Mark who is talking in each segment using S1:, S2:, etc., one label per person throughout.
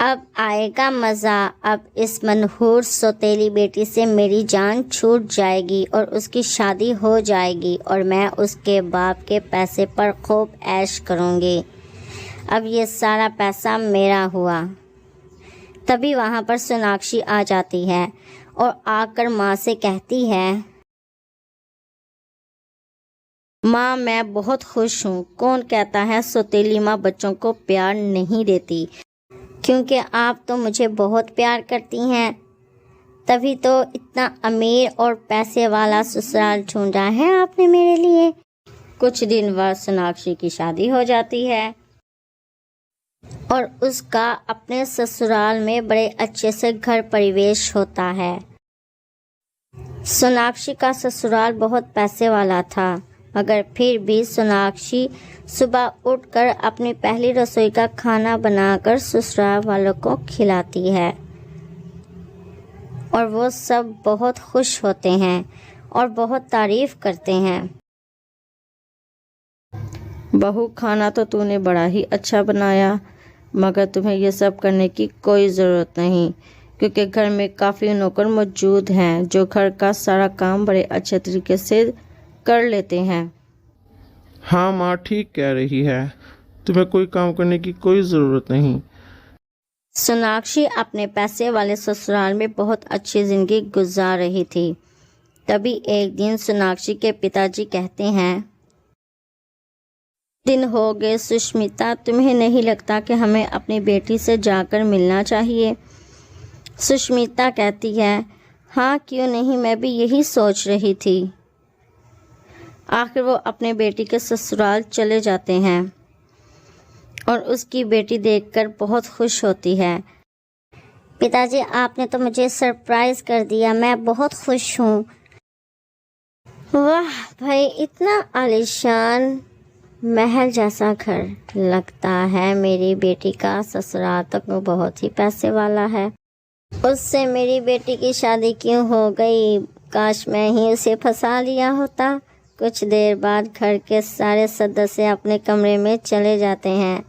S1: अब आएगा मज़ा। अब इस मनहूस सौतेली बेटी से मेरी जान छूट जाएगी और उसकी शादी हो जाएगी और मैं उसके बाप के पैसे पर खूब ऐश करूँगी। अब ये सारा पैसा मेरा हुआ। तभी वहाँ पर सोनाक्षी आ जाती है और आकर माँ से कहती है, माँ मैं बहुत खुश हूँ। कौन कहता है सौतेली माँ बच्चों को प्यार नहीं देती, क्योंकि आप तो मुझे बहुत प्यार करती हैं, तभी तो इतना अमीर और पैसे वाला ससुराल ढूंढा है आपने मेरे लिए। कुछ दिन बाद सोनाक्षी की शादी हो जाती है और उसका अपने ससुराल में बड़े अच्छे से घर परिवेश होता है। सोनाक्षी का ससुराल बहुत पैसे वाला था, मगर फिर भी सोनाक्षी सुबह उठकर अपनी पहली रसोई का खाना बनाकर ससुराल वालों को खिलाती है और वो सब बहुत खुश होते हैं और बहुत तारीफ करते हैं।
S2: बहू खाना तो तूने बड़ा ही अच्छा बनाया, मगर तुम्हें यह सब करने की कोई ज़रूरत नहीं, क्योंकि घर में काफ़ी नौकर मौजूद हैं जो घर का सारा काम बड़े अच्छे तरीके से कर लेते हैं।
S3: हाँ माँ ठीक कह रही है, तुम्हें कोई काम करने की कोई ज़रूरत नहीं।
S1: सोनाक्षी अपने पैसे वाले ससुराल में बहुत अच्छी ज़िंदगी गुजार रही थी। तभी एक दिन सोनाक्षी के पिताजी कहते हैं, दिन हो गए सुष्मिता, तुम्हें नहीं लगता कि हमें अपनी बेटी से जाकर मिलना चाहिए? सुष्मिता कहती है, हाँ क्यों नहीं, मैं भी यही सोच रही थी। आखिर वो अपने बेटी के ससुराल चले जाते हैं और उसकी बेटी देखकर बहुत खुश होती है। पिताजी आपने तो मुझे सरप्राइज कर दिया, मैं बहुत खुश हूँ। वाह भाई, इतना आलीशान महल जैसा घर, लगता है मेरी बेटी का ससुराल तो बहुत ही पैसे वाला है। उससे मेरी बेटी की शादी क्यों हो गई, काश मैं ही उसे फंसा लिया होता। कुछ देर बाद घर के सारे सदस्य अपने कमरे में चले जाते हैं।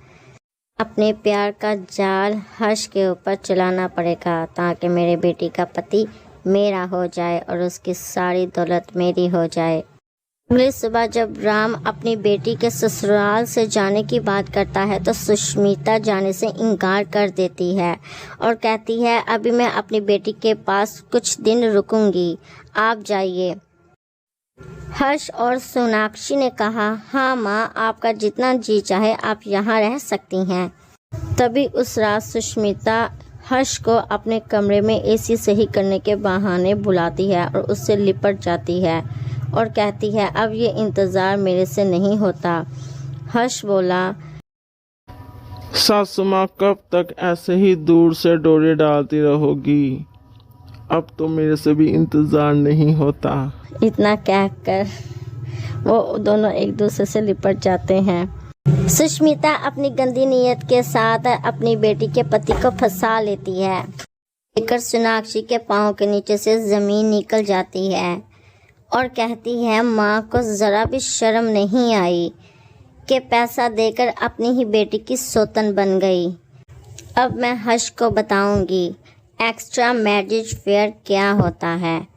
S1: अपने प्यार का जाल हर्ष के ऊपर चलाना पड़ेगा ताकि मेरे बेटी का पति मेरा हो जाए और उसकी सारी दौलत मेरी हो जाए। अगली सुबह जब राम अपनी बेटी के ससुराल से जाने की बात करता है तो सुष्मिता जाने से इनकार कर देती है और कहती है, अभी मैं अपनी बेटी के पास कुछ दिन रुकूंगी, आप जाइए। हर्ष और सोनाक्षी ने कहा, हाँ माँ, आपका जितना जी चाहे आप यहाँ रह सकती हैं। तभी उस रात सुष्मिता हर्ष को अपने कमरे में एसी सही करने के बहाने बुलाती है और उससे लिपट जाती है और कहती है, अब ये इंतज़ार मेरे से नहीं होता। हर्ष बोला,
S3: सासू माँ कब तक ऐसे ही दूर से डोरे डालती रहोगी, अब तो मेरे से भी इंतज़ार नहीं होता।
S1: इतना कहकर वो दोनों एक दूसरे से लिपट जाते हैं। सुष्मिता अपनी गंदी नीयत के साथ अपनी बेटी के पति को फंसा लेती है। लेकर सोनाक्षी के पाँव के नीचे से ज़मीन निकल जाती है और कहती है, माँ को ज़रा भी शर्म नहीं आई कि पैसा देकर अपनी ही बेटी की सौतन बन गई। अब मैं हर्ष को बताऊंगी एक्स्ट्रा मैरिज फेयर क्या होता है।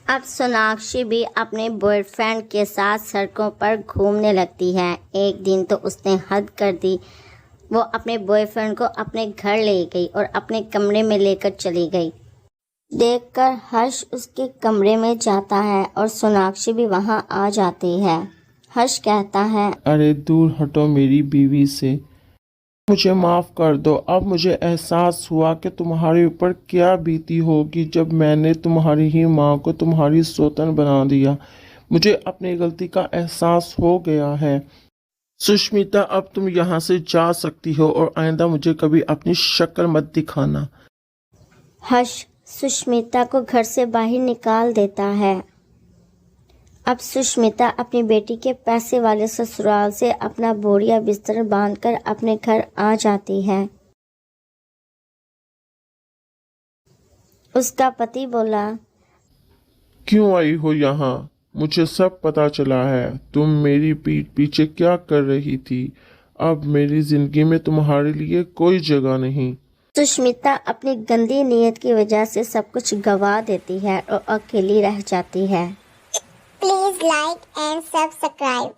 S1: अब सोनाक्षी भी अपने बॉयफ्रेंड के साथ सड़कों पर घूमने लगती है। एक दिन तो उसने हद कर दी, वो अपने बॉयफ्रेंड को अपने घर ले गई और अपने कमरे में लेकर चली गई। देखकर हर्ष उसके कमरे में जाता है और सोनाक्षी भी वहां आ जाती है। हर्ष कहता है,
S3: अरे दूर हटो मेरी बीवी से, मुझे माफ़ कर दो। अब मुझे एहसास हुआ कि तुम्हारे ऊपर क्या बीती होगी जब मैंने तुम्हारी ही माँ को तुम्हारी सौतन बना दिया। मुझे अपनी गलती का एहसास हो गया है। सुष्मिता अब तुम यहाँ से जा सकती हो और आइंदा मुझे कभी अपनी शक्ल मत दिखाना।
S1: हर्ष सुष्मिता को घर से बाहर निकाल देता है। अब सुष्मिता अपनी बेटी के पैसे वाले ससुराल से अपना बोरिया बिस्तर बांधकर अपने घर आ जाती है। उसका पति बोला,
S3: क्यों आई हो यहाँ? मुझे सब पता चला है। तुम मेरी पीठ पीछे क्या कर रही थी। अब मेरी जिंदगी में तुम्हारे लिए कोई जगह नहीं।
S1: सुष्मिता अपनी गंदी नीयत की वजह से सब कुछ गवा देती है और अकेली रह जाती है।
S4: Please like and subscribe.